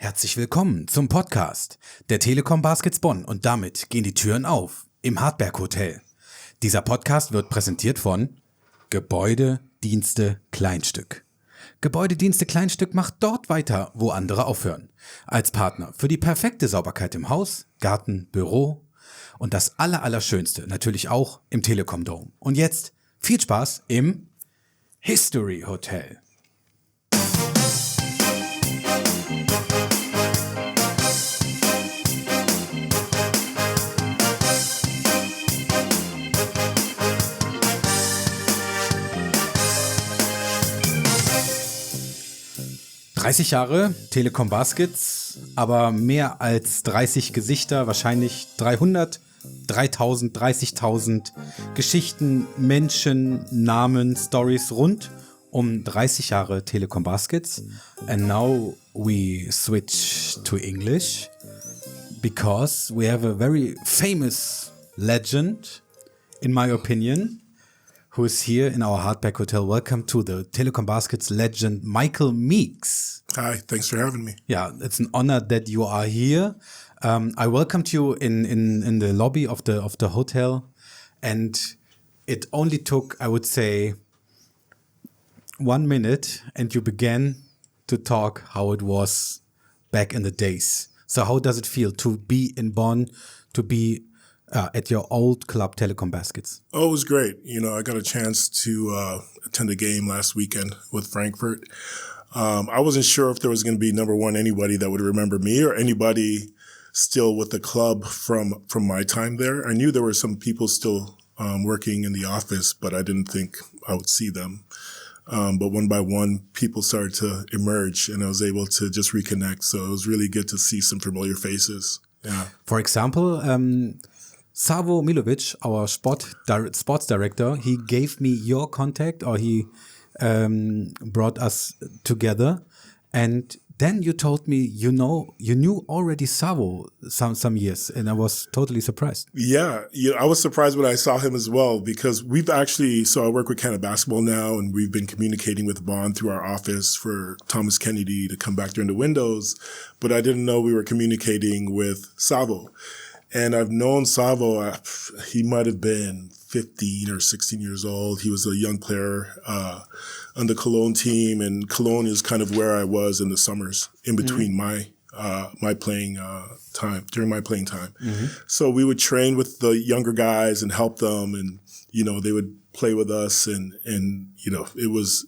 Herzlich willkommen zum Podcast der Telekom Baskets Bonn und damit gehen die Türen auf im Hartberg Hotel. Dieser Podcast wird präsentiert von Gebäude, Dienste, Kleinstück. Gebäudedienste Kleinstück macht dort weiter, wo andere aufhören. Als Partner für die perfekte Sauberkeit im Haus, Garten, Büro und das Allerschönste natürlich auch im Telekom Dome. Und jetzt viel Spaß im History Hotel. 30 Jahre Telekom Baskets, aber mehr als 30 Gesichter, wahrscheinlich 300, 3000, 30.000 Geschichten, Menschen, Namen, Stories rund um 30 Jahre Telekom Baskets. And now we switch to English because we have a very famous legend, in my opinion, who is here in our Hartberg Hotel. Welcome to the Telekom Baskets legend, Michael Meeks. Hi, thanks for having me. Yeah, it's an honor that you are here. I welcomed you in the lobby of the hotel, and it only took, I would say, 1 minute, and you began to talk how it was back in the days. So how does it feel to be in Bonn, to be at your old club, Telekom Baskets? Oh, it was great. You know, I got a chance to attend a game last weekend with Frankfurt. I wasn't sure if there was going to be, number one, anybody that would remember me or anybody still with the club from my time there. I knew there were some people still working in the office, but I didn't think I would see them. But one by one, people started to emerge, and I was able to just reconnect. So it was really good to see some familiar faces. Yeah. For example, Savo Milovic, our sports director, he gave me your contact, or he brought us together, and then you told me you knew already Savo some years, and I was totally surprised. Yeah, I was surprised when I saw him as well, because we've actually, so I work with Canada Basketball now, and we've been communicating with Bonn through our office for Thomas Kennedy to come back during the windows, but I didn't know we were communicating with Savo. And I've known Savo, he might have been 15 or 16 years old. He was a young player on the Cologne team, and Cologne is kind of where I was in the summers in between my playing time, during my playing time. Mm-hmm. So we would train with the younger guys and help them, and, they would play with us, and it was,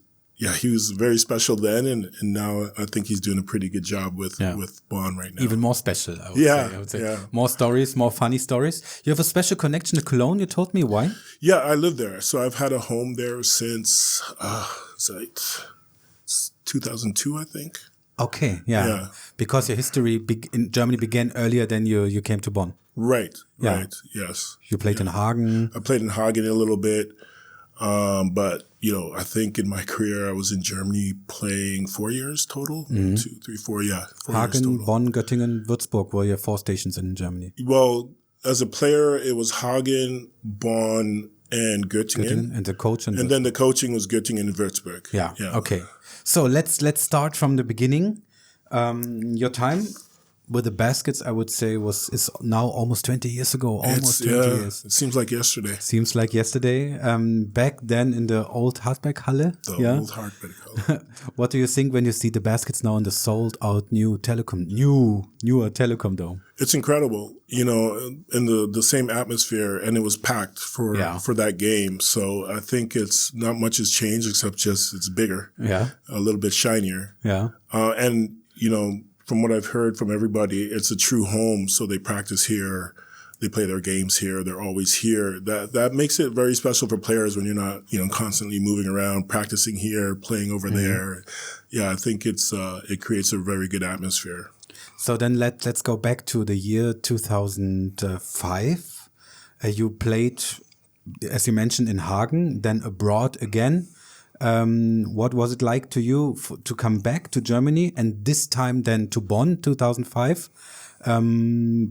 he was very special then, and now I think he's doing a pretty good job with Bonn right now. Even more special, I would say. Yeah. More stories, more funny stories. You have a special connection to Cologne, you told me. Why? Yeah, I live there. So I've had a home there since 2002, I think. Okay, yeah. Because your history in Germany began earlier than you came to Bonn. Right, yes. You played in Hagen. I played in Hagen a little bit. But, I think in my career I was in Germany playing 4 years total. Mm-hmm. 2, 3, 4, 4 years total. Hagen, Bonn, Göttingen, Würzburg were your 4 stations in Germany. Well, as a player, it was Hagen, Bonn, and Göttingen. And the coach. And then the coaching was Göttingen and Würzburg. Yeah. Okay. So let's start from the beginning. Your time with the Baskets, I would say, is now almost 20 years ago. Almost 20 years. It seems like yesterday. Back then in the old Hartberg Halle. Old Hartberg Halle. What do you think when you see the Baskets now in the sold out newer Telekom Dome? It's incredible, in the same atmosphere, and it was packed for that game. So I think it's not much has changed except just it's bigger. Yeah. A little bit shinier. Yeah. And, from what I've heard from everybody, it's a true home. So they practice here, they play their games here, they're always here. That makes it very special for players when you're not, constantly moving around, practicing here, playing over there. Yeah, I think it creates a very good atmosphere. So then let's go back to the year 2005. You played, as you mentioned, in Hagen, then abroad again. What was it like to you to come back to Germany, and this time then to Bonn, 2005?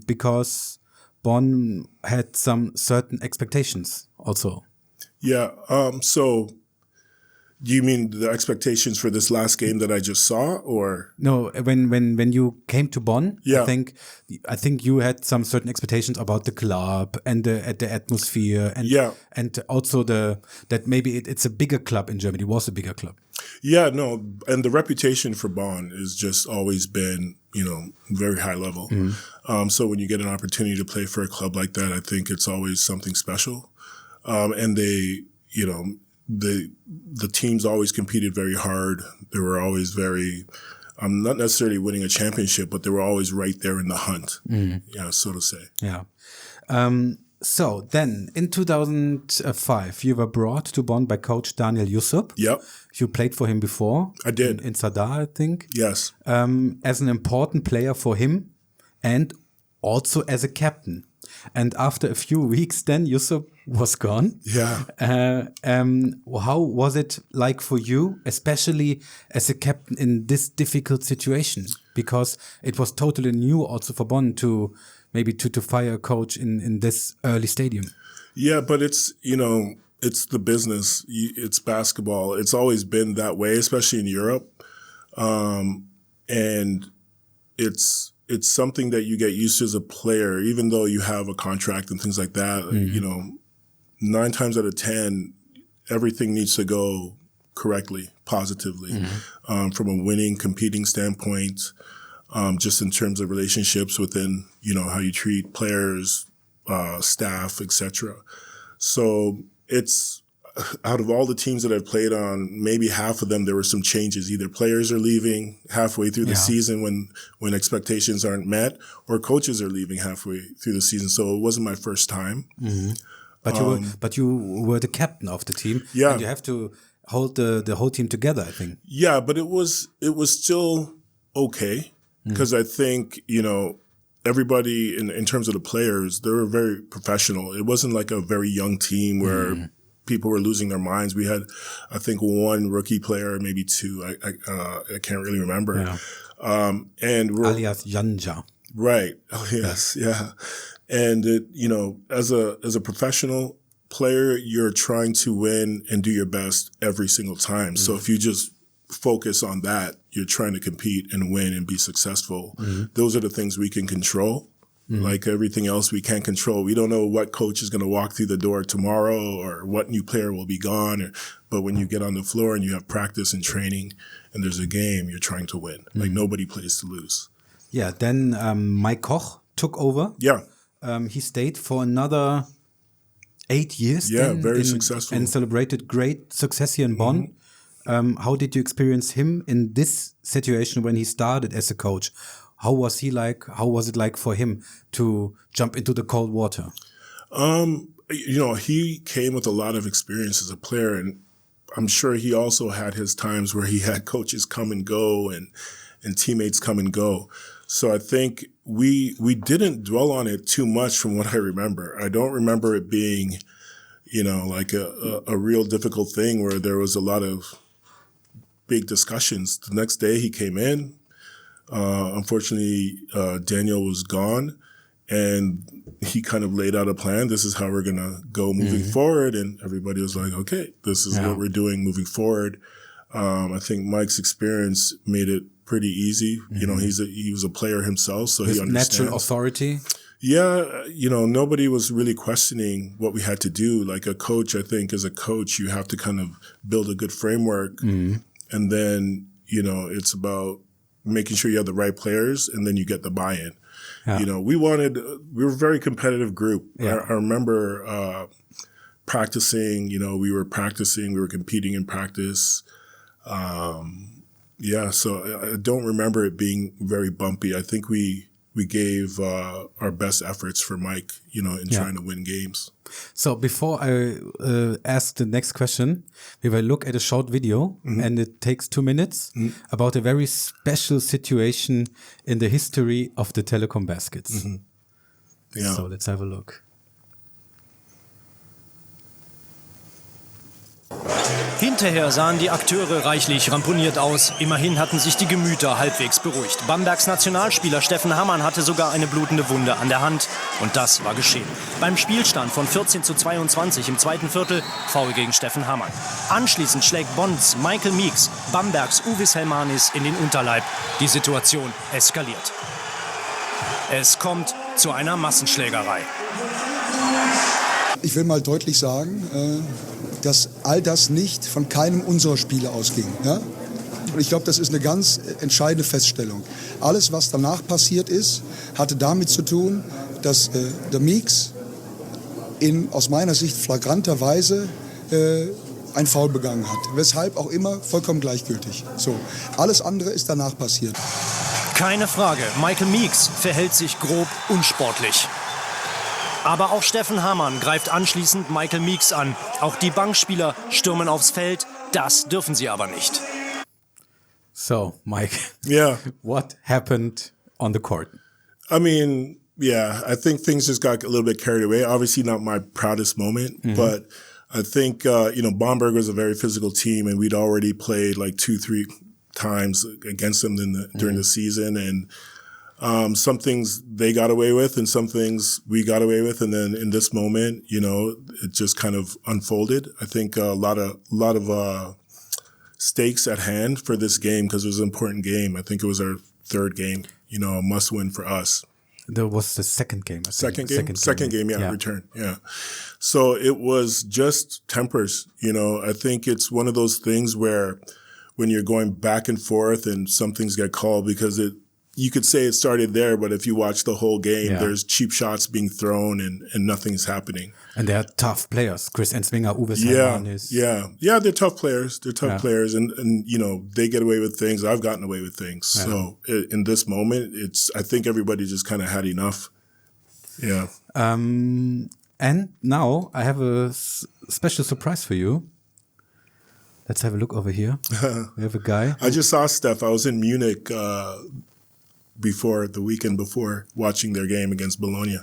Because Bonn had some certain expectations also. Yeah. So Do you mean the expectations for this last game that I just saw, or no? When you came to Bonn, Yeah. I think you had some certain expectations about the club and the atmosphere, and Yeah. and also that maybe it's a bigger club in Germany. It was a bigger club. Yeah, no, and the reputation for Bonn has just always been, very high level. So when you get an opportunity to play for a club like that, I think it's always something special. And they, the teams always competed very hard. They were always very, not necessarily winning a championship, but they were always right there in the hunt. Yeah, so to say. Yeah. So then, in 2005, you were brought to Bonn by coach Daniel Yusuf. Yep. You played for him before. I did. In Sadar, I think. Yes. As an important player for him and also as a captain. And after a few weeks, then Yusuf was gone. Yeah. How was it like for you, especially as a captain in this difficult situation? Because it was totally new also for Bonn to fire a coach in this early stadium. Yeah, but it's, it's the business. It's basketball. It's always been that way, especially in Europe. And it's something that you get used to as a player, even though you have a contract and things like that. 9 times out of 10, everything needs to go correctly, positively, from a winning, competing standpoint, just in terms of relationships within, how you treat players, staff, etc. So it's, out of all the teams that I've played on, maybe half of them, there were some changes. Either players are leaving halfway through the season when expectations aren't met, or coaches are leaving halfway through the season. So it wasn't my first time. But you were the captain of the team. Yeah. And you have to hold the whole team together, I think. Yeah, but it was still okay. Because I think, everybody in terms of the players, they were very professional. It wasn't like a very young team where people were losing their minds. We had, I think, 1 rookie player, maybe 2. I can't really remember. Yeah. And we're, alias Janja. Right. Oh, yes. Yeah. And as a professional player, you're trying to win and do your best every single time. So if you just focus on that, you're trying to compete and win and be successful. Those are the things we can control. Like everything else we can't control. We don't know what coach is going to walk through the door tomorrow or what new player will be gone. But when you get on the floor and you have practice and training and there's a game, you're trying to win. Like nobody plays to lose. Yeah, then Mike Koch took over. Yeah. He stayed for another 8 years. Yeah, very successful. And celebrated great success here in Bonn. How did you experience him in this situation when he started as a coach? How was he like? How was it like for him to jump into the cold water? He came with a lot of experience as a player, and I'm sure he also had his times where he had coaches come and go and teammates come and go. So I think we didn't dwell on it too much from what I remember. I don't remember it being, like a real difficult thing where there was a lot of big discussions. The next day he came in. Unfortunately, Daniel was gone, and he kind of laid out a plan. This is how we're going to go moving forward. And everybody was like, okay, this is what we're doing moving forward. I think Mike's experience made it pretty easy. He was a player himself, so he understands. Natural authority. Yeah, nobody was really questioning what we had to do. Like a coach, I think as a coach, you have to kind of build a good framework. And then, it's about making sure you have the right players, and then you get the buy-in. Yeah. We were a very competitive group. Yeah. I remember practicing, we were competing in practice. So I don't remember it being very bumpy. I think we gave our best efforts for Mike, in trying to win games. So before I ask the next question, we will look at a short video, and it takes 2 minutes, about a very special situation in the history of the Telekom Baskets. Yeah. So let's have a look. Hinterher sahen die Akteure reichlich ramponiert aus. Immerhin hatten sich die Gemüter halbwegs beruhigt. Bambergs Nationalspieler Steffen Hamann hatte sogar eine blutende Wunde an der Hand. Und das war geschehen. Beim Spielstand von 14:22 im zweiten Viertel Foul gegen Steffen Hamann. Anschließend schlägt Bonns Michael Meeks Bambergs Uvis Helmanis in den Unterleib. Die Situation eskaliert. Es kommt zu einer Massenschlägerei. Ich will mal deutlich sagen, dass all das nicht von keinem unserer Spiele ausging. Ja? Und ich glaube, das ist eine ganz entscheidende Feststellung. Alles, was danach passiert ist, hatte damit zu tun, dass der Meeks in aus meiner Sicht flagranter Weise ein Foul begangen hat. Weshalb auch immer vollkommen gleichgültig. So. Alles andere ist danach passiert. Keine Frage, Michael Meeks verhält sich grob unsportlich. Aber auch Steffen Hamann greift anschließend Michael Meeks an. Auch die Bankspieler stürmen aufs Feld. Das dürfen sie aber nicht. So, Mike. Yeah. What happened on the court? I mean, yeah, I think things just got a little bit carried away. Obviously not my proudest moment, but I think, Bamberg was a very physical team, and we'd already played like 2-3 times against them during the season. And some things they got away with and some things we got away with. And then in this moment, it just kind of unfolded. I think a lot of stakes at hand for this game because it was an important game. I think it was our third game, a must win for us. There was the second game. Second game, yeah, return. Yeah. So it was just tempers, I think it's one of those things where when you're going back and forth and some things get called because you could say it started there, but if you watch the whole game, there's cheap shots being thrown and nothing's happening. And they're tough players. Chris Ensminger, Uwe Helmanis. Yeah, they're tough players. Players, and they get away with things. I've gotten away with things. Yeah. So in this moment, I think everybody just kind of had enough. Yeah. And now I have a special surprise for you. Let's have a look over here. We have a guy. I just saw Steph. I was in Munich the weekend before, watching their game against Bologna.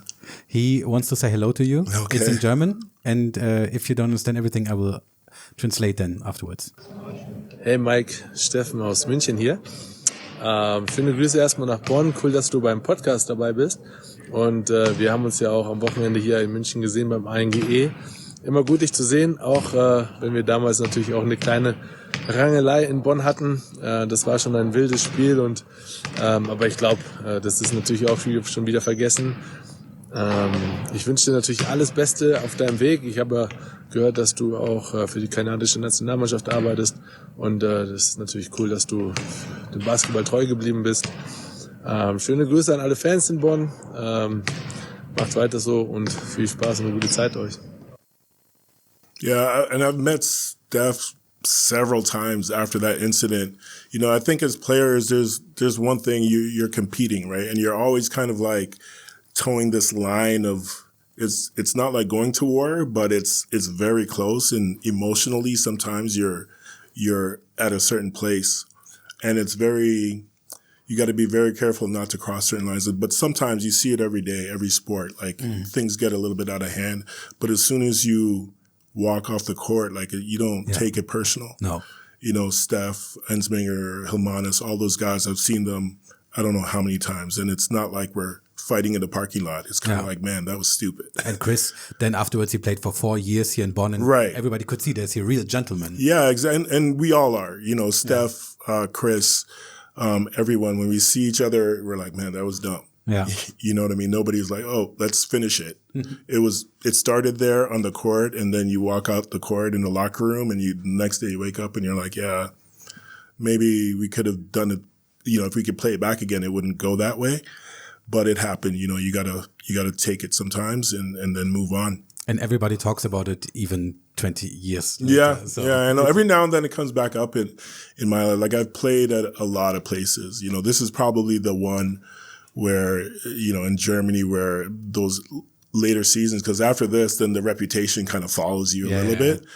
He wants to say hello to you. Okay. It's in German. And if you don't understand everything, I will translate then afterwards. Hey Mike, Steffen aus München hier. Schöne Grüße erstmal nach Bonn. Cool, dass du beim Podcast dabei bist. Und wir haben uns ja auch am Wochenende hier in München gesehen beim ANGE. Immer gut, dich zu sehen, auch wenn wir damals natürlich auch eine kleine Rangelei in Bonn hatten. Das war schon ein wildes Spiel, aber ich glaube, das ist natürlich auch schon wieder vergessen. Ich wünsche dir natürlich alles Beste auf deinem Weg. Ich habe gehört, dass du auch für die kanadische Nationalmannschaft arbeitest und das ist natürlich cool, dass du dem Basketball treu geblieben bist. Schöne Grüße an alle Fans in Bonn. Macht weiter so und viel Spaß und eine gute Zeit euch. Yeah, and I've met Steph several times after that incident. I think as players, there's one thing you're competing, right? And you're always kind of like towing this line of it's not like going to war, but it's very close, and emotionally sometimes you're at a certain place, and you got to be very careful not to cross certain lines. But sometimes you see it every day, every sport, like things get a little bit out of hand. But as soon as you walk off the court, like you don't take it personal. No. Steph, Ensminger, Hilmanis, all those guys, I've seen them, I don't know how many times. And it's not like we're fighting in the parking lot. It's kind of like, man, that was stupid. And Chris, then afterwards he played for 4 years here in Bonn. And everybody could see there's a real gentleman. Yeah, exactly. And we all are, Steph, Chris, everyone. When we see each other, we're like, man, that was dumb. Yeah. You know what I mean? Nobody's like, oh, let's finish it. It started there on the court, and then you walk out the court in the locker room, and the next day you wake up and you're like, yeah, maybe we could have done it. If we could play it back again, it wouldn't go that way. But it happened. You gotta take it sometimes and then move on. And everybody talks about it even 20 years later. Yeah, I know. Every now and then it comes back up in my life. Like I've played at a lot of places. This is probably the one where, in Germany, where those later seasons, because after this, then the reputation kind of follows you a little bit.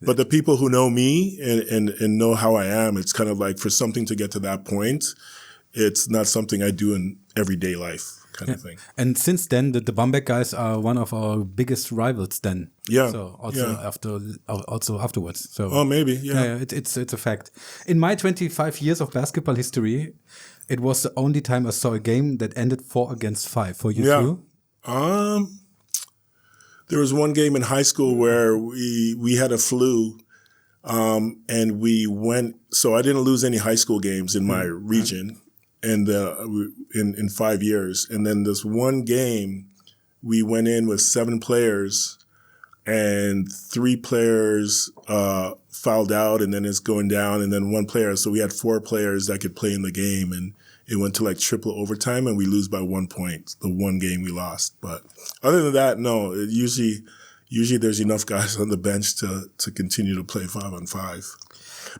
But the people who know me and know how I am, it's kind of like for something to get to that point, it's not something I do in everyday life. kind of thing. And since then, the Bamberg guys are one of our biggest rivals. Then, Yeah. So also afterwards. So, Oh, maybe. Yeah. it's a fact. In my 25 years of basketball history, it was the only time I saw a game that ended 4-5 for you too. There was one game in high school where we had a flu, and we went. So I didn't lose any high school games in my region, and in 5 years. And then this one game, we went in with 7 players, and 3 players fouled out, and then it's going down, and then 1 player. So we had 4 players that could play in the game, and it went to like triple overtime, and we lose by 1 point. The one game we lost, but other than that, no. Usually there's enough guys on the bench to continue to play 5-on-5.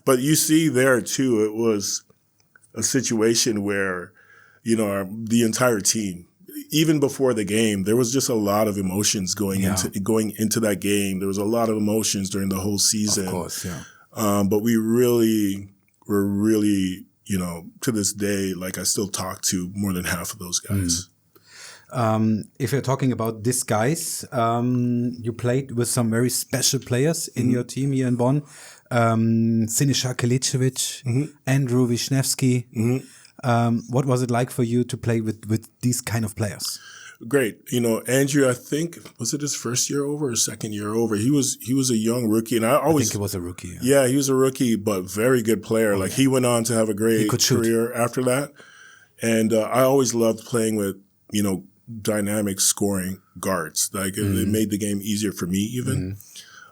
But you see there too, it was a situation where, the entire team, even before the game, there was just a lot of emotions going into that game. There was a lot of emotions during the whole season. Of course, yeah. But we were really, to this day, like I still talk to more than half of those guys. If you're talking about these guys, you played with some very special players in your team here in Bonn. Sinisa Kilicevic, Andrew Wisniewski. What was it like for you to play with these kind of players? Great. Andrew, I think, was it his first year over or second year over? He was a young rookie, and I think he was a rookie. Yeah, he was a rookie, but very good player. He went on to have a great career after that. And I always loved playing with, dynamic scoring guards. It made the game easier for me even.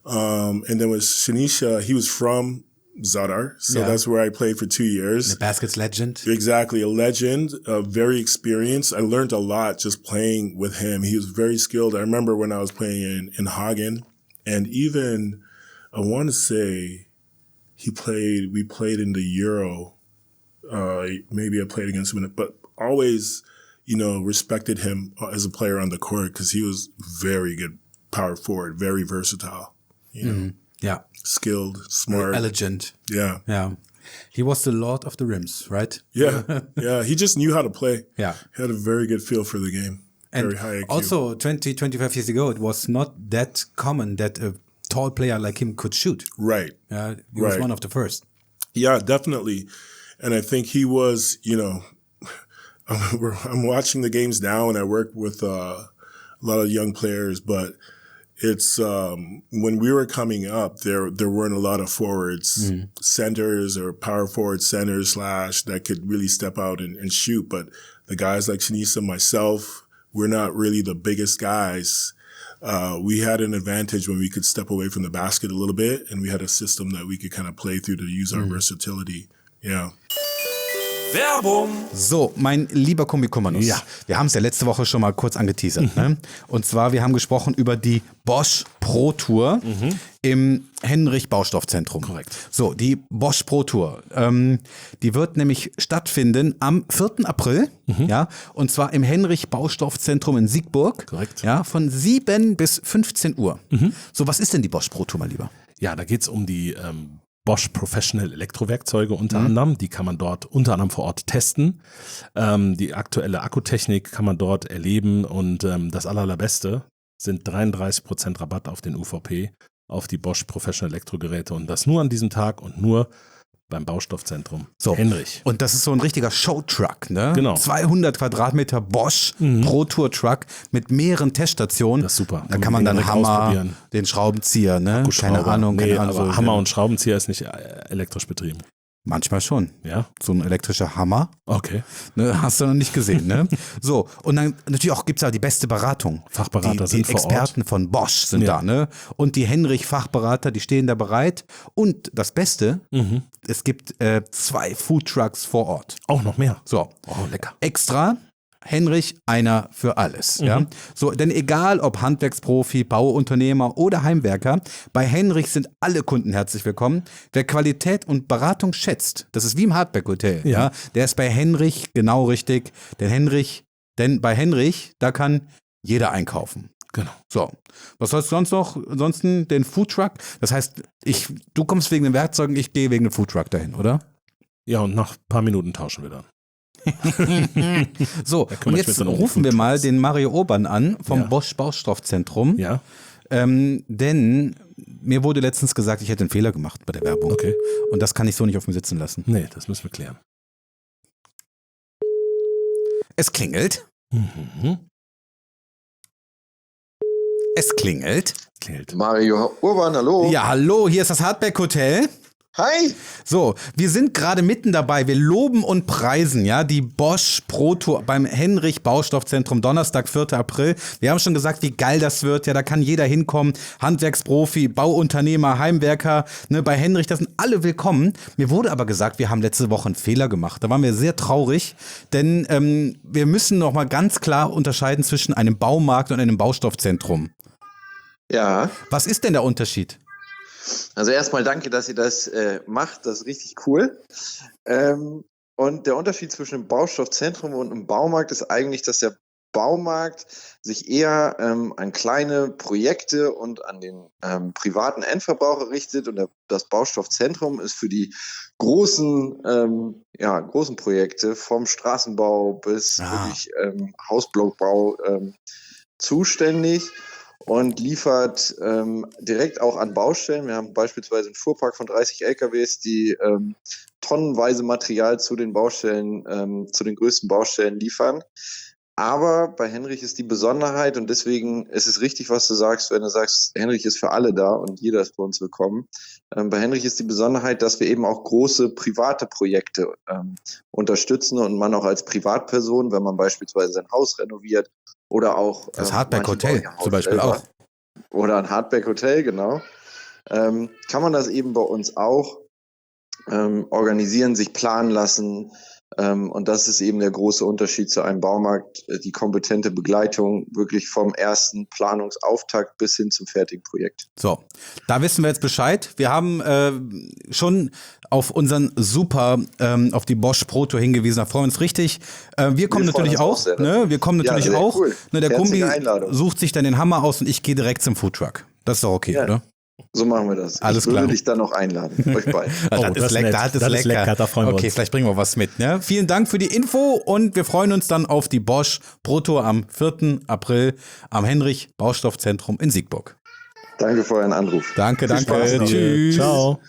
And then with Sinisa, he was from Zadar, so that's where I played for 2 years. The baskets legend. Exactly, a legend, very experienced. I learned a lot just playing with him. He was very skilled. I remember when I was playing in Hagen, and even I want to say we played in the Euro. Maybe I played against him, but always, respected him as a player on the court because he was very good power forward, very versatile. Yeah. Skilled, smart. Elegant. Yeah. Yeah. He was the Lord of the Rims, right? Yeah. Yeah. He just knew how to play. Yeah. He had a very good feel for the game. And very high IQ. Also, 25 years ago, it was not that common that a tall player like him could shoot. Right. He was one of the first. Yeah, definitely. And I think he was, I'm watching the games now, and I work with a lot of young players, but it's when we were coming up, there weren't a lot of forwards, centers or power forward centers / that could really step out and shoot. But the guys like Sinisa, myself, we're not really the biggest guys. We had an advantage when we could step away from the basket a little bit, and we had a system that we could kind of play through to use our versatility. Yeah. Werbung! So, mein lieber Komikummanus, wir haben es ja letzte Woche schon mal kurz angeteasert. Ne? Und zwar, wir haben gesprochen über die Bosch Pro Tour im Henrich-Baustoffzentrum. Korrekt. So, die Bosch Pro Tour, die wird nämlich stattfinden am 4. April, und zwar im Henrich-Baustoffzentrum in Siegburg. Korrekt. Ja, von 7 bis 15 Uhr. So, was ist denn die Bosch Pro Tour, mein Lieber? Ja, da geht's um die Bosch Professional Elektrowerkzeuge unter anderem. Die kann man dort unter anderem vor Ort testen. Die aktuelle Akkutechnik kann man dort erleben und das Allerbeste sind 33% Rabatt auf den UVP, auf die Bosch Professional Elektrogeräte und das nur an diesem Tag und nur beim Baustoffzentrum Henrich. Und das ist so ein richtiger Showtruck, ne? Genau. 200 Quadratmeter Bosch Pro Tour Truck mit mehreren Teststationen. Das ist super. Da kann man dann Hammer, den Schraubenzieher, ne? Keine Ahnung. Aber Hammer und Schraubenzieher ist nicht elektrisch betrieben. Manchmal schon. Ja. So ein elektrischer Hammer. Okay. Ne, hast du noch nicht gesehen, ne? So, und dann natürlich auch gibt's da die beste Beratung. Fachberater sind vor Ort. Die Experten von Bosch sind da, ne? Und die Henrich-Fachberater, die stehen da bereit. Und das Beste, es gibt 2 Foodtrucks vor Ort. Auch noch mehr. So. Oh, lecker. Extra. Henrich, einer für alles. Ja? So, denn egal ob Handwerksprofi, Bauunternehmer oder Heimwerker, bei Henrich sind alle Kunden herzlich willkommen. Wer Qualität und Beratung schätzt, das ist wie im Hardback-Hotel, ja, der ist bei Henrich genau richtig. Denn bei Henrich, da kann jeder einkaufen. Genau. So, was sollst du sonst noch? Ansonsten den Foodtruck. Das heißt, du kommst wegen den Werkzeugen, ich gehe wegen dem Foodtruck dahin, oder? Ja, und nach ein paar Minuten tauschen wir dann. So, und jetzt rufen wir mal den Mario Urban an vom Bosch Baustoffzentrum. Ja. Denn mir wurde letztens gesagt, ich hätte einen Fehler gemacht bei der Werbung. Okay. Und das kann ich so nicht auf mir sitzen lassen. Nee, das müssen wir klären. Es klingelt. Mhm. Es klingelt. Mario Urban, hallo. Ja, hallo, hier ist das Hardback Hotel. Hi. So, wir sind gerade mitten dabei. Wir loben und preisen, ja, die Bosch Pro Tour beim Henrich Baustoffzentrum, Donnerstag, 4. April. Wir haben schon gesagt, wie geil das wird. Ja, da kann jeder hinkommen. Handwerksprofi, Bauunternehmer, Heimwerker, ne, bei Henrich, das sind alle willkommen. Mir wurde aber gesagt, wir haben letzte Woche einen Fehler gemacht. Da waren wir sehr traurig, denn wir müssen noch mal ganz klar unterscheiden zwischen einem Baumarkt und einem Baustoffzentrum. Ja. Was ist denn der Unterschied? Also erstmal danke, dass ihr das macht. Das ist richtig cool. Und der Unterschied zwischen einem Baustoffzentrum und einem Baumarkt ist eigentlich, dass der Baumarkt sich eher an kleine Projekte und an den privaten Endverbraucher richtet und das Baustoffzentrum ist für die großen Projekte vom Straßenbau bis wirklich Hausblockbau zuständig. Und liefert direkt auch an Baustellen. Wir haben beispielsweise einen Fuhrpark von 30 LKWs, die tonnenweise Material zu den Baustellen, zu den größten Baustellen liefern. Aber bei Henrich ist die Besonderheit und deswegen ist es richtig, was du sagst, wenn du sagst, Henrich ist für alle da und jeder ist bei uns willkommen. Bei Henrich ist die Besonderheit, dass wir eben auch große private Projekte unterstützen und man auch als Privatperson, wenn man beispielsweise sein Haus renoviert oder auch das Hardback Hotel zum Beispiel auch. Oder ein Hardback Hotel, genau. Kann man das eben bei uns auch organisieren, sich planen lassen. Und das ist eben der große Unterschied zu einem Baumarkt, die kompetente Begleitung wirklich vom ersten Planungsauftakt bis hin zum fertigen Projekt. So, da wissen wir jetzt Bescheid. Wir haben schon auf unseren auf die Bosch Pro Tour hingewiesen, da freuen wir uns richtig. Wir kommen natürlich auch, sehr, ne? Wir kommen natürlich auch. Cool. Ne, der Kumbi Einladung. sucht sich dann den Hammer aus und ich gehe direkt zum Foodtruck. Das ist doch okay, oder? So machen wir das. Alles ich würde klar. dich dann noch einladen, euch beide. Das ist lecker, das ist lecker. Da freuen wir okay, uns. vielleicht bringen wir was mit. Ne? Vielen Dank für die Info und wir freuen uns dann auf die Bosch Pro Tour am 4. April am Henrich Baustoffzentrum in Siegburg. Danke für euren Anruf. Danke, Viel Spaß danke. noch. Tschüss. Ciao.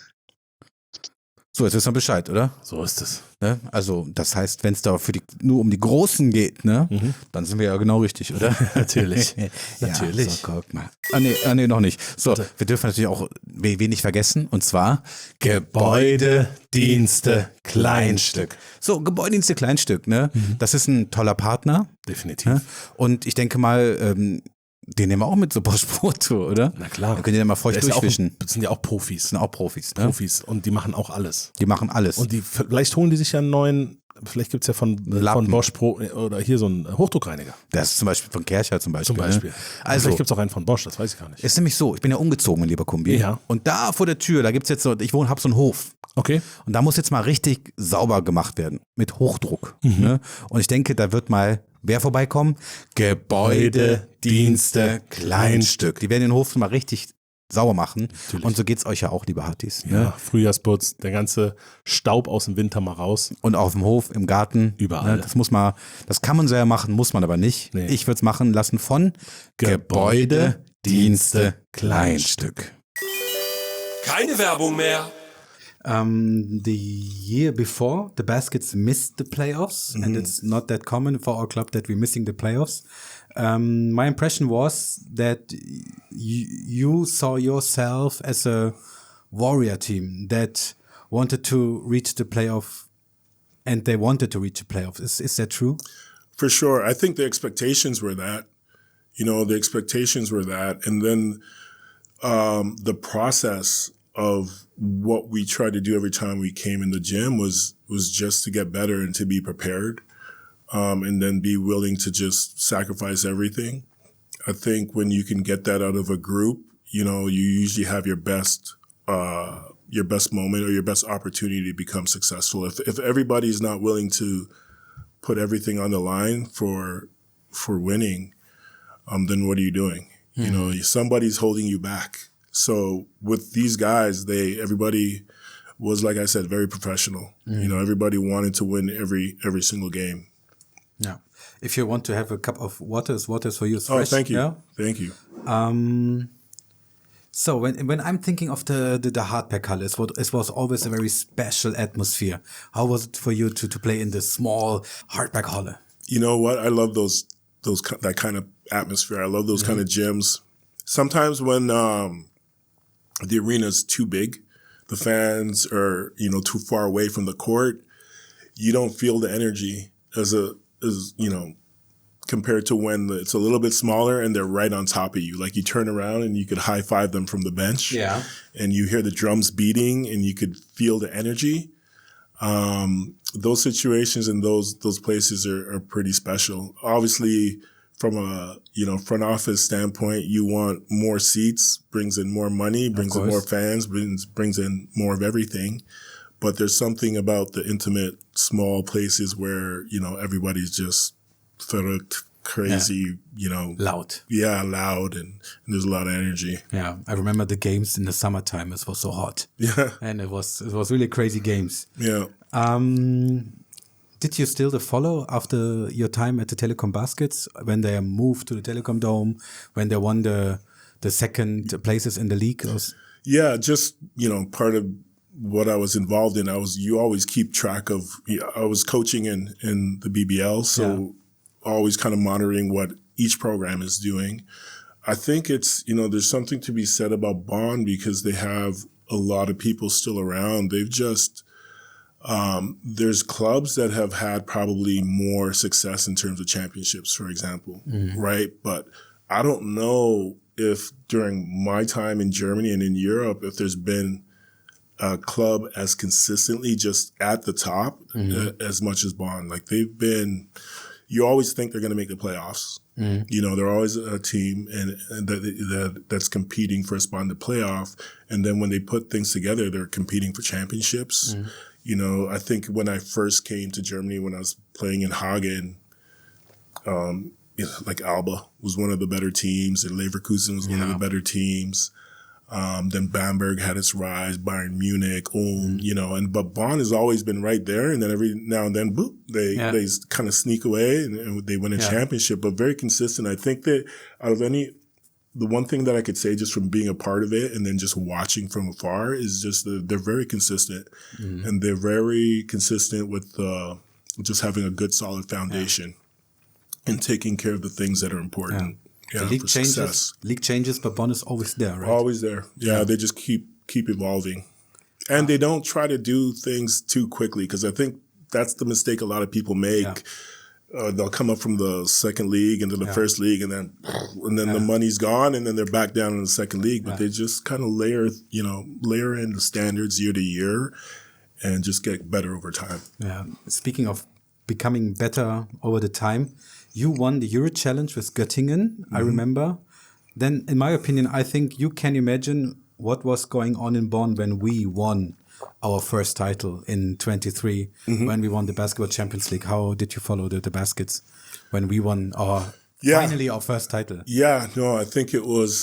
So, jetzt wissen wir Bescheid, oder? So ist es. Ne? Also, das heißt, wenn es da nur um die Großen geht, ne, dann sind wir ja genau richtig, oder? Natürlich. Natürlich. So, guck mal. Nee, noch nicht. So, wir dürfen natürlich auch wenig vergessen, und zwar Gebäude, Dienste, Kleinstück. So, Gebäudedienste, Kleinstück, ne? Das ist ein toller Partner. Definitiv. Ne? Und ich denke mal, den nehmen wir auch mit so Bosch Pro Tour, oder? Na klar. Da könnt ihr dann mal feucht durchwischen. Das sind ja auch Profis. Das sind auch Profis, ne? Profis. Und die machen auch alles. Die machen alles. Und vielleicht holen die sich ja einen neuen, vielleicht gibt es ja von Bosch Pro oder hier so einen Hochdruckreiniger. Das ist zum Beispiel von Kercher zum Beispiel. Ne? Also vielleicht gibt es auch einen von Bosch, das weiß ich gar nicht. Ist nämlich so, ich bin ja umgezogen, mein lieber Kumbi. Ja. Und da vor der Tür, da gibt's jetzt so, hab so einen Hof. Okay. Und da muss jetzt mal richtig sauber gemacht werden. Mit Hochdruck. Ne? Und ich denke, da wird mal wer vorbeikommen? Gebäude, Dienste, Kleinstück. Die werden den Hof mal richtig sauber machen. Natürlich. Und so geht's euch ja auch, liebe Hartis. Ne? Ja, Frühjahrsputz, der ganze Staub aus dem Winter mal raus. Und auf dem Hof, im Garten. Überall. Ne? Das kann man so ja machen, muss man aber nicht. Nee. Ich würde es machen lassen von Gebäude, Dienste, Kleinstück. Keine Werbung mehr. The year before, the Baskets missed the playoffs, and it's not that common for our club that we're missing the playoffs. My impression was that you saw yourself as a warrior team that wanted to reach the playoff, and they wanted to reach the playoffs. Is that true? For sure. I think the expectations were that. And then the process of what we tried to do every time we came in the gym was just to get better and to be prepared, and then be willing to just sacrifice everything. I think when you can get that out of a group, you usually have your best moment or your best opportunity to become successful. If everybody's not willing to put everything on the line for winning, then what are you doing? Somebody's holding you back. So with these guys, everybody was, like I said, very professional. You know, everybody wanted to win every single game. Yeah. If you want to have a cup of water for you. Oh, Fresh, thank you. Yeah? Thank you. So when I'm thinking of the Hardpack-Halle, it was always a very special atmosphere. How was it for you to play in the small Hardpack-Halle? You know what? I love that kind of atmosphere. I love those kind of gyms. Sometimes when the arena is too big, the fans are, you know, too far away from the court, you don't feel the energy as you know, compared to when it's a little bit smaller and they're right on top of you. Like you turn around and you could high five them from the bench. Yeah. And you hear the drums beating and you could feel the energy. Those situations and those places are pretty special. Obviously, from a, you know, front office standpoint, you want more seats, brings in more money, brings in more fans, brings in more of everything. But there's something about the intimate, small places where, you know, everybody's just verrückt, crazy, you know. Loud. Yeah, loud, and there's a lot of energy. Yeah, I remember the games in the summertime. It was so hot. Yeah. And it was really crazy games. Yeah. Did you still follow after your time at the Telekom Baskets when they moved to the Telekom Dome, when they won the second places in the league? Yeah, just, you know, part of what I was involved in, you always keep track of, I was coaching in the BBL, so always kind of monitoring what each program is doing. I think it's, you know, there's something to be said about Bonn because they have a lot of people still around. They've just, there's clubs that have had probably more success in terms of championships, for example, right? But I don't know if during my time in Germany and in Europe, if there's been a club as consistently just at the top as much as Bonn. Like they've been, you always think they're going to make the playoffs. You know, they're always a team and that's competing for a spot in the playoff. And then when they put things together, they're competing for championships. You know, I think when I first came to Germany, when I was playing in Hagen, you know, like Alba was one of the better teams, and Leverkusen was one of the better teams. Then Bamberg had its rise, Bayern Munich, you know, but Bonn has always been right there. And then every now and then, boop, they kind of sneak away and they win a championship, but very consistent. I think that out of the one thing that I could say just from being a part of it and then just watching from afar is just they're very consistent and they're very consistent with just having a good solid foundation and taking care of the things that are important. Yeah, the league changes, but Bonn is always there, right? Always there. Yeah, they just keep evolving. And they don't try to do things too quickly because I think that's the mistake a lot of people make. They'll come up from the second league into the first league and then the money's gone and then they're back down in the second league. But they just kind of layer in the standards year to year and just get better over time. Yeah. Speaking of becoming better over the time, you won the Euro Challenge with Göttingen, I remember. Then, in my opinion, I think you can imagine what was going on in Bonn when we won our first title in 23, when we won the Basketball Champions League. How did you follow the Baskets when we won finally our first title? Yeah, no, I think it was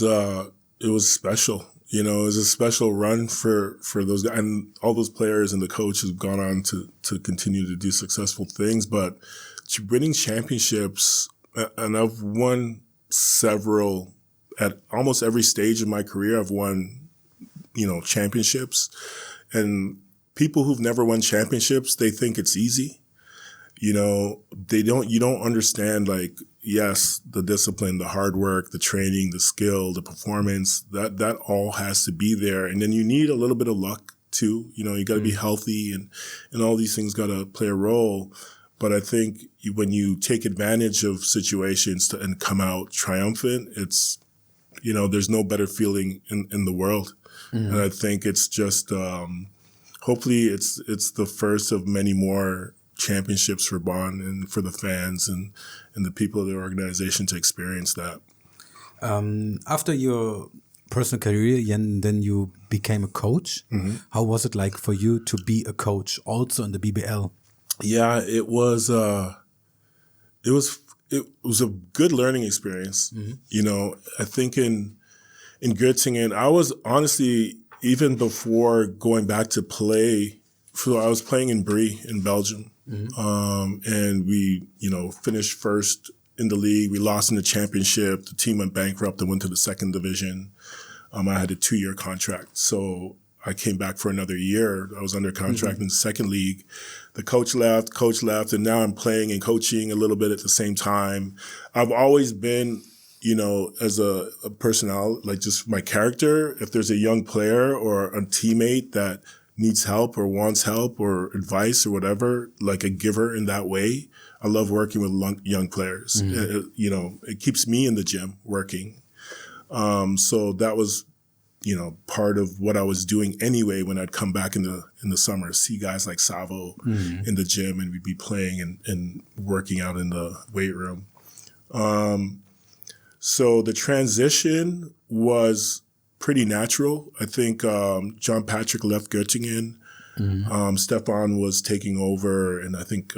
special. You know, it was a special run for those guys. And all those players and the coach have gone on to continue to do successful things. But winning championships, and I've won several at almost every stage of my career. I've won, you know, championships. And people who've never won championships, they think it's easy. You know, you don't understand, like, yes, the discipline, the hard work, the training, the skill, the performance, that all has to be there. And then you need a little bit of luck too. You know, you got to be healthy and all these things got to play a role. But I think when you take advantage of situations and come out triumphant, it's, you know, there's no better feeling in the world. And I think it's just, hopefully it's the first of many more championships for Bonn and for the fans and the people of the organization to experience that. After your personal career, then you became a coach. How was it like for you to be a coach also in the BBL? Yeah, it was a good learning experience. You know, I think in Göttingen, I was honestly, even before going back to play, so I was playing in Brie in Belgium. And we, finished first in the league. We lost in the championship. The team went bankrupt and went to the second division. I had a 2-year contract. So I came back for another year. I was under contract in the second league. The coach left, and now I'm playing and coaching a little bit at the same time. I've always been, as a personality, like just my character, if there's a young player or a teammate that needs help or wants help or advice or whatever, like a giver in that way. I love working with young players. It keeps me in the gym working. So that was, part of what I was doing anyway when I'd come back in the summer, see guys like Savo in the gym, and we'd be playing and working out in the weight room. So the transition was pretty natural. I think John Patrick left Göttingen. Stefan was taking over, and I think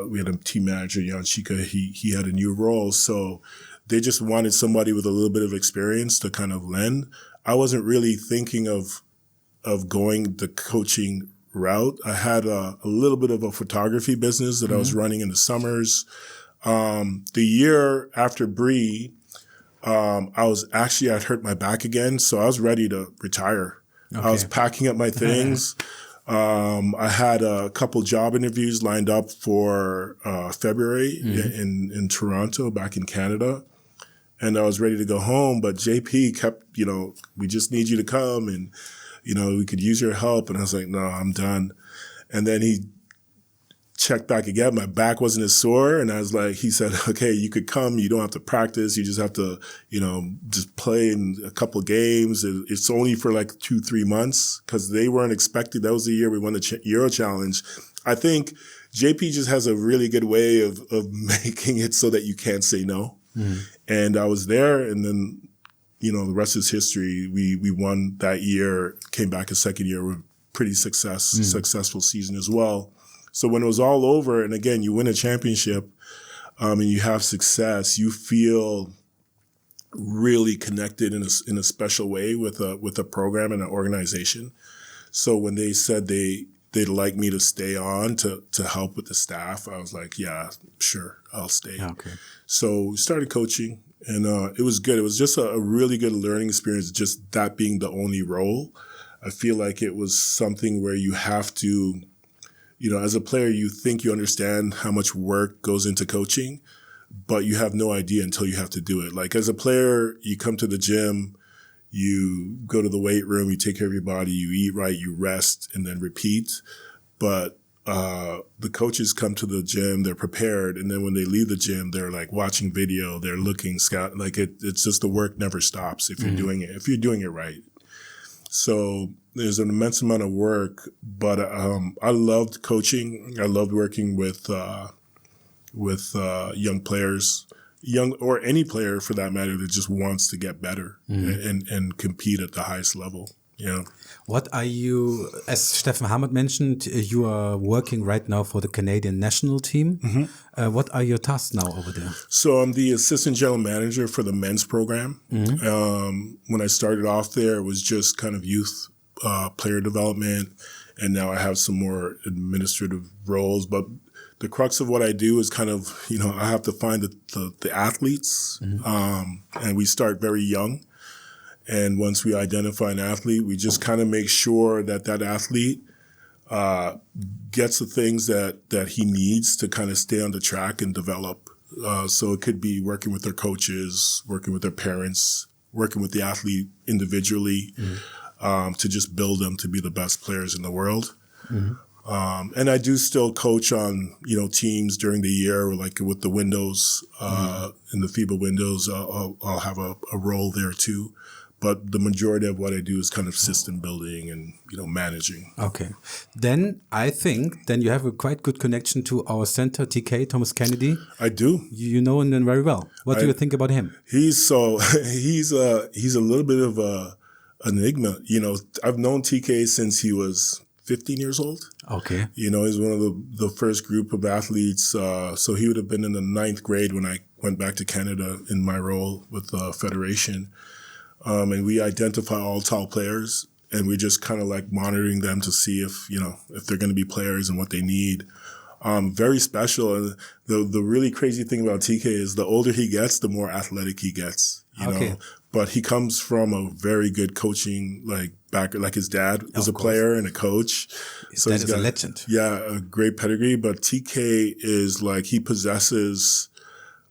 we had a team manager, Jan Schika. He had a new role. So they just wanted somebody with a little bit of experience to kind of lend. I wasn't really thinking of going the coaching route. I had a little bit of a photography business that I was running in the summers. The year after Brie, I'd hurt my back again, so I was ready to retire. Okay. I was packing up my things. I had a couple job interviews lined up for February in Toronto, back in Canada. And I was ready to go home, but JP kept, we just need you to come and, we could use your help. And I was like, no, I'm done. And then he checked back again. My back wasn't as sore. And I was like, he said, okay, you could come. You don't have to practice. You just have to, just play in a couple of games. It's only for like 2-3 months because they weren't expected. That was the year we won the Euro Challenge. I think JP just has a really good way of making it so that you can't say no. And I was there, and then, the rest is history. We won that year, came back a second year with pretty successful season as well. So when it was all over, and again, you win a championship, and you have success, you feel really connected in a special way with a program and an organization. So when they said they'd like me to stay on to help with the staff, I was like, yeah, sure, I'll stay. Okay. So we started coaching, and it was good. It was just a really good learning experience, just that being the only role. I feel like it was something where you have to, as a player, you think you understand how much work goes into coaching, but you have no idea until you have to do it. Like as a player, you come to the gym, you go to the weight room, you take care of your body, you eat right, you rest, and then repeat. But the coaches come to the gym, they're prepared, and then when they leave the gym, they're like watching video, they're looking, scout, like it's just the work never stops if you're doing it right. So there's an immense amount of work, but I loved coaching. I loved working with young players, young or any player for that matter that just wants to get better and compete at the highest level. Yeah. What are you, as Steffen Hamann mentioned, you are working right now for the Canadian national team. What are your tasks now over there? So I'm the assistant general manager for the men's program. When I started off there, it was just kind of youth player development. And now I have some more administrative roles. But the crux of what I do is kind of, I have to find the athletes. And we start very young. And once we identify an athlete, we just kind of make sure that athlete gets the things that he needs to kind of stay on the track and develop. So it could be working with their coaches, working with their parents, working with the athlete individually to just build them to be the best players in the world. And I do still coach on, teams during the year, like with the windows, in the FIBA windows, I'll have a role there too. But the majority of what I do is kind of system building and, managing. Okay. Then I think you have a quite good connection to our center, TK, Thomas Kennedy. I do. You know him very well. What do you think about him? He's a little bit of an enigma. I've known TK since he was 15 years old. Okay. He's one of the first group of athletes. So he would have been in the 9th grade when I went back to Canada in my role with the Federation. And we identify all tall players. and we're just kind of like monitoring them to see if they're going to be players and what they need. Very special. And the really crazy thing about TK is the older he gets, the more athletic he gets, you know, but he comes from a very good coaching, like his dad was a player and a coach. His dad is a legend. Yeah. A great pedigree, but TK is like, he possesses,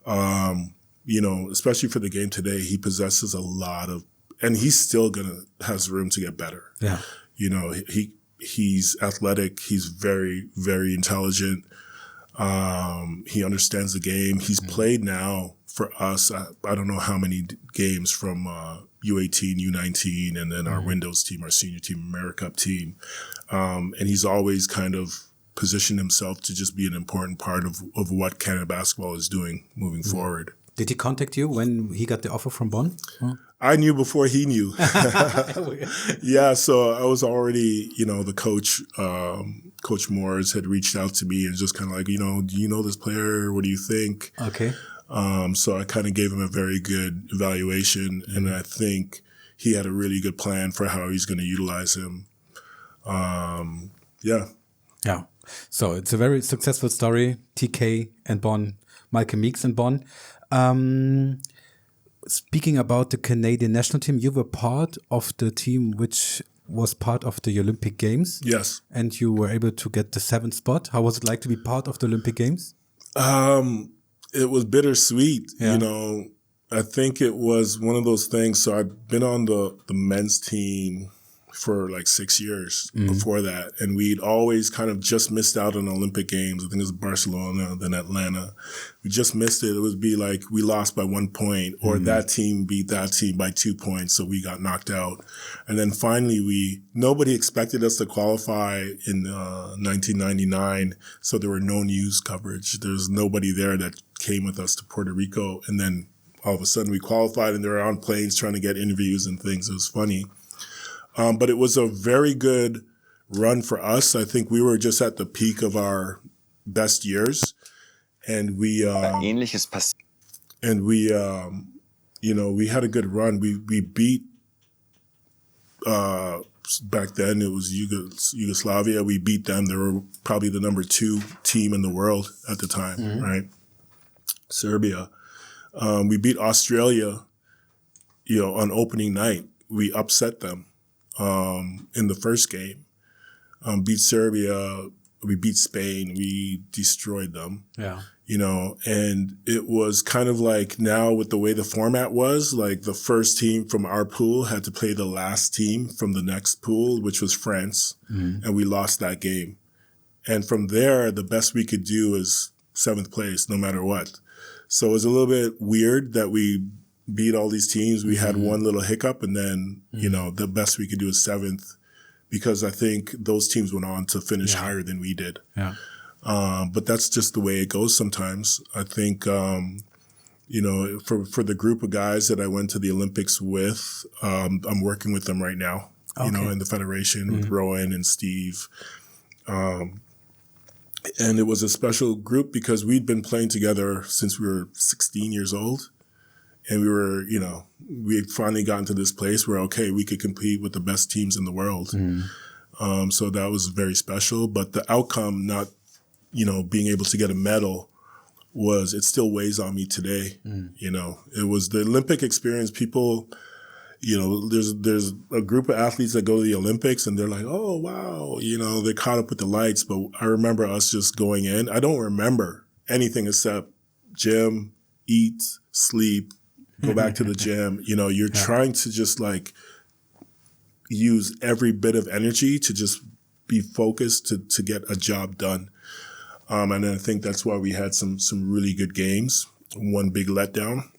especially for the game today, he possesses a lot of, and he's still has room to get better. Yeah. He's athletic. He's very, very intelligent. He understands the game. He's played now for us. I don't know how many games from U18, U19, and then our Windows team, our senior team, AmeriCup team. And he's always kind of positioned himself to just be an important part of what Canada basketball is doing moving forward. Did he contact you when he got the offer from Bonn? I knew before he knew. Yeah, so I was already, the coach, Coach Moores had reached out to me and just kind of like, do you know this player? What do you think? Okay. So I kind of gave him a very good evaluation, and I think he had a really good plan for how he's going to utilize him. Yeah. Yeah. So it's a very successful story. TK and Bonn, Michael Meeks and Bonn. Speaking about the Canadian national team, you were part of the team which was part of the Olympic Games. Yes. And you were able to get the 7th spot. How was it like to be part of the Olympic Games? It was bittersweet. Yeah. I think it was one of those things. So I've been on the men's team for like 6 years before that. And we'd always kind of just missed out on Olympic Games. I think it was Barcelona, then Atlanta. We just missed it. It would be like we lost by 1 point, or that team beat that team by 2 points. So we got knocked out. And then finally nobody expected us to qualify in 1999. So there were no news coverage. There's nobody there that came with us to Puerto Rico. And then all of a sudden we qualified, and they were on planes trying to get interviews and things. It was funny. But it was a very good run for us. I think we were just at the peak of our best years, and we Ähnliches passiert. And we had a good run. We beat back then it was Yugoslavia. We beat them. They were probably the number 2 team in the world at the time, right? Serbia. We beat Australia, on opening night. We upset them. In the first game, beat Serbia, we beat Spain, we destroyed them. Yeah. And it was kind of like now with the way the format was, like the first team from our pool had to play the last team from the next pool, which was France, and we lost that game. And from there, the best we could do is 7th place, no matter what. So it was a little bit weird that we beat all these teams. We had one little hiccup, and then, the best we could do is 7th, because I think those teams went on to finish higher than we did. Yeah. But that's just the way it goes sometimes. I think, for the group of guys that I went to the Olympics with, I'm working with them right now, in the federation with Rowan and Steve. And it was a special group because we'd been playing together since we were 16 years old. And we were, we had finally gotten to this place where, okay, we could compete with the best teams in the world. So that was very special. But the outcome, not, being able to get a medal, it still weighs on me today. It was the Olympic experience. People, there's a group of athletes that go to the Olympics and they're like, oh, wow, they're caught up with the lights. But I remember us just going in. I don't remember anything except gym, eat, sleep, go back to the gym. You're trying to just like use every bit of energy to just be focused to get a job done. And I think that's why we had some really good games. One big letdown.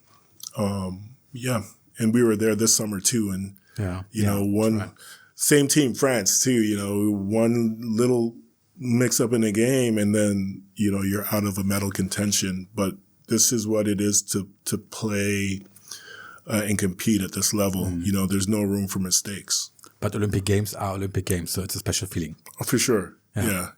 And we were there this summer too. And, same team, France too, one little mix up in a game and then, you're out of a medal contention. But this is what it is to play and compete at this level. There's no room for mistakes. But Olympic Games are Olympic Games, so it's a special feeling. For sure. Yeah.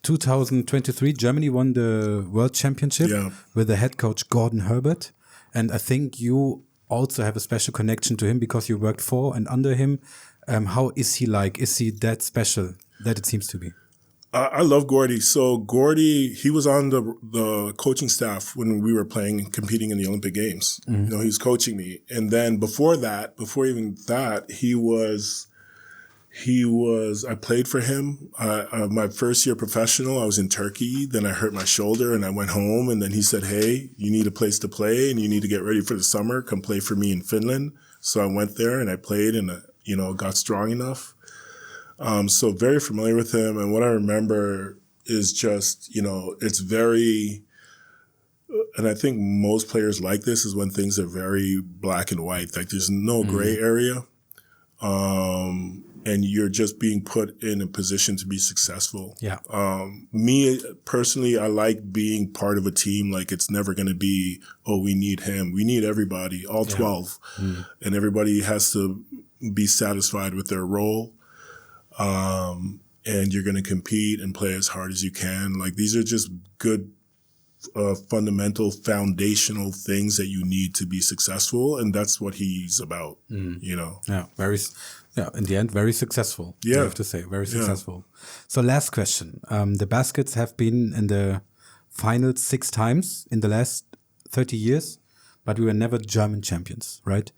2023, Germany won the World Championship with the head coach Gordon Herbert. And I think you also have a special connection to him because you worked for and under him. How is he like? Is he that special that it seems to be? I love Gordy. So Gordy, he was on the coaching staff when we were playing and competing in the Olympic Games. You know, he was coaching me. And then before even that, he was, I played for him. My first year professional, I was in Turkey. Then I hurt my shoulder and I went home. And then he said, hey, you need a place to play and you need to get ready for the summer. Come play for me in Finland. So I went there and I played and, got strong enough. So very familiar with him. And what I remember is just, it's very, and I think most players like this is when things are very black and white. Like there's no gray area. And you're just being put in a position to be successful. Yeah. Me personally, I like being part of a team. Like it's never going to be, oh, we need him. We need everybody, all 12. And everybody has to be satisfied with their role. And you're going to compete and play as hard as you can. Like these are just good, fundamental, foundational things that you need to be successful. And that's what he's about, Yeah, in the end, very successful. Yeah. I have to say, very successful. So last question. The Baskets have been in the finals 6 times in the last 30 years, but we were never German champions, right?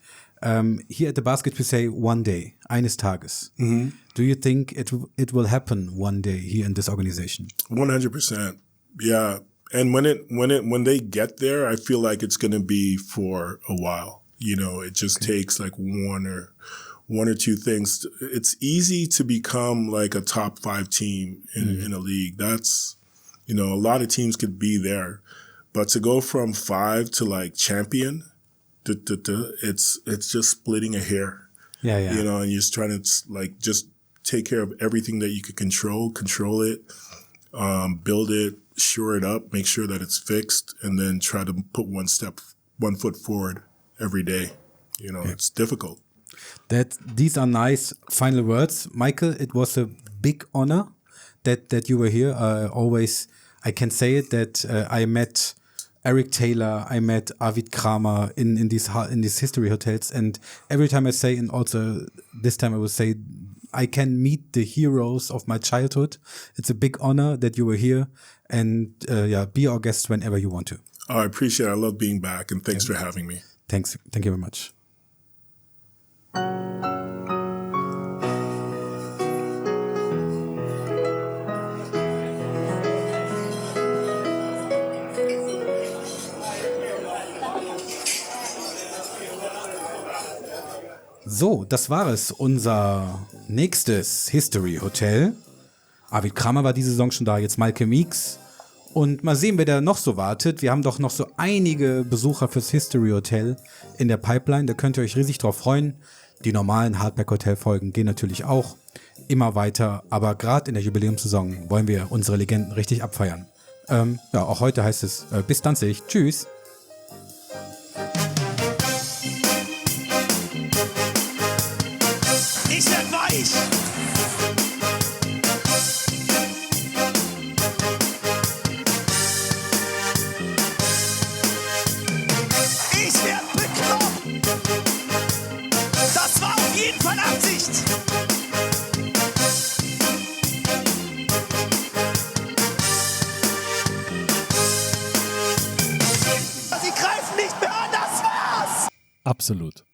Here at the Baskets, we say one day, eines Tages. Do you think it will happen one day here in this organization? 100%. Yeah. And when they get there, I feel like it's going to be for a while. It just takes like one or two things. It's easy to become like a top 5 team in a league. That's, a lot of teams could be there, but to go from 5 to like champion, it's just splitting a hair. Yeah. And you're just trying to like just take care of everything that you could control it, build it, shore it up, make sure that it's fixed, and then try to put one foot forward every day. It's difficult. These are nice final words. Michael, it was a big honor that you were here. I can say it, that I met Eric Taylor, I met Arvid Kramer in these history hotels, and every time I say, and also this time I will say, I can meet the heroes of my childhood. It's a big honor that you were here, and be our guest whenever you want to. Oh, I appreciate it. I love being back, and thanks for having me. Thanks. Thank you very much. So, das war es, unser nächstes History Hotel. Arvid Kramer war diese Saison schon da, jetzt Michael Meeks. Und mal sehen, wer da noch so wartet. Wir haben doch noch so einige Besucher fürs History Hotel in der Pipeline. Da könnt ihr euch riesig drauf freuen. Die normalen Hardback-Hotel-Folgen gehen natürlich auch immer weiter. Aber gerade in der Jubiläumssaison wollen wir unsere Legenden richtig abfeiern. Auch heute heißt es, bis dann, tschüss. Ich werd weich. Ich werd bekloppt. Das war auf jeden Fall Absicht. Sie greifen nicht mehr an, das war's. Absolut.